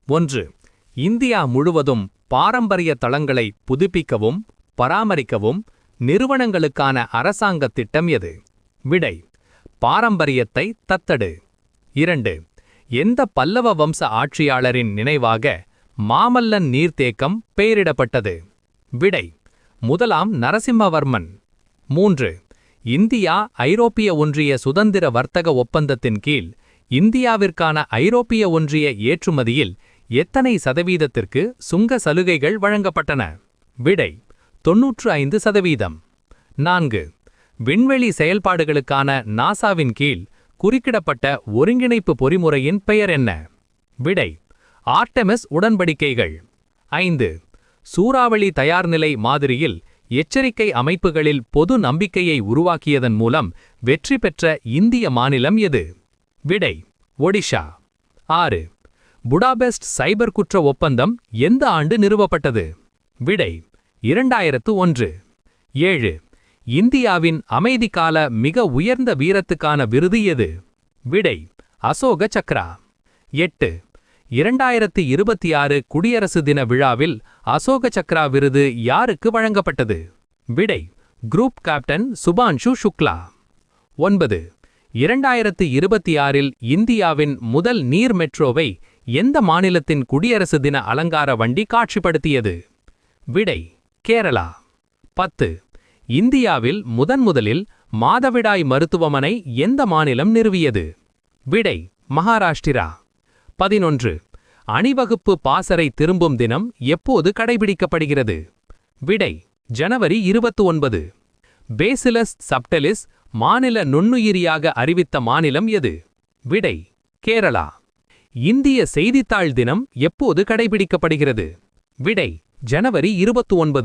1. India முழுவதும் பாரம்பரிய தளங்களை புதுப்பிக்கவும் பராமரிக்கவும் நிறுவனங்களுக்கான அரசாங்க திட்டம் எது? விடை: பாரம்பரியத்தை தத்தெடு. 2. எந்த பல்லவ வம்ச ஆட்சியாளரின் நினைவாக மாமல்லன் நீர்த்தேக்கம் பெயரிடப்பட்டது? விடை: முதலாம் நரசிம்மவர்மன். 3. இந்தியா ஐரோப்பிய ஒன்றிய சுதந்திர வர்த்தக ஒப்பந்தத்தின் கீழ் இந்தியாவிற்கான ஐரோப்பிய ஒன்றிய ஏற்றுமதியில் எத்தனை சதவீதத்திற்கு சுங்க சலுகைகள் வழங்கப்பட்டன? விடை: 95%. 4. விண்வெளி செயல்பாடுகளுக்கான நாசாவின் கீழ் குறுக்கிடப்பட்ட ஒருங்கிணைப்பு பொறிமுறையின் பெயர் என்ன? விடை: ஆர்டெமிஸ் உடன்படிக்கைகள். 5. சூறாவளி தயார்நிலை மாதிரியில் எச்சரிக்கை அமைப்புகளில் பொது நம்பிக்கையை உருவாக்கியதன் மூலம் வெற்றி பெற்ற இந்திய மாநிலம் எது? விடை: ஒடிஷா. 6. புடாபெஸ்ட் சைபர் குற்ற ஒப்பந்தம் எந்த ஆண்டு நிறுவப்பட்டது? விடை: 2001. 7. இந்தியாவின் அமைதிக்கால மிக உயர்ந்த வீரத்துக்கான விருது எது? விடை: அசோக சக்ரா. 8. 2026 குடியரசு தின விழாவில் அசோக சக்ரா விருது யாருக்கு வழங்கப்பட்டது? விடை: குரூப் கேப்டன் சுபான்ஷு சுக்லா. 9. 2026 இந்தியாவின் முதல் நீர் மெட்ரோவை எந்த மாநிலத்தின் குடியரசு தின அலங்கார வண்டி காட்சிப்படுத்தியது? விடை: கேரளா. 10. இந்தியாவில் முதன்முதலில் மாதவிடாய் மருத்துவமனை எந்த மாநிலம் நிறுவியது? விடை: மகாராஷ்டிரா. 11. அணிவகுப்பு பாசறை திரும்பும் தினம் எப்போது கடைபிடிக்கப்படுகிறது? விடை: ஜனவரி 29. பேசிலஸ் சப்டிலிஸ் மாநில நுண்ணுயிரியாக அறிவித்த மாநிலம் எது? விடை: கேரளா. இந்திய செய்தித்தாள் தினம் எப்போது கடைபிடிக்கப்படுகிறது? விடை: ஜனவரி 29.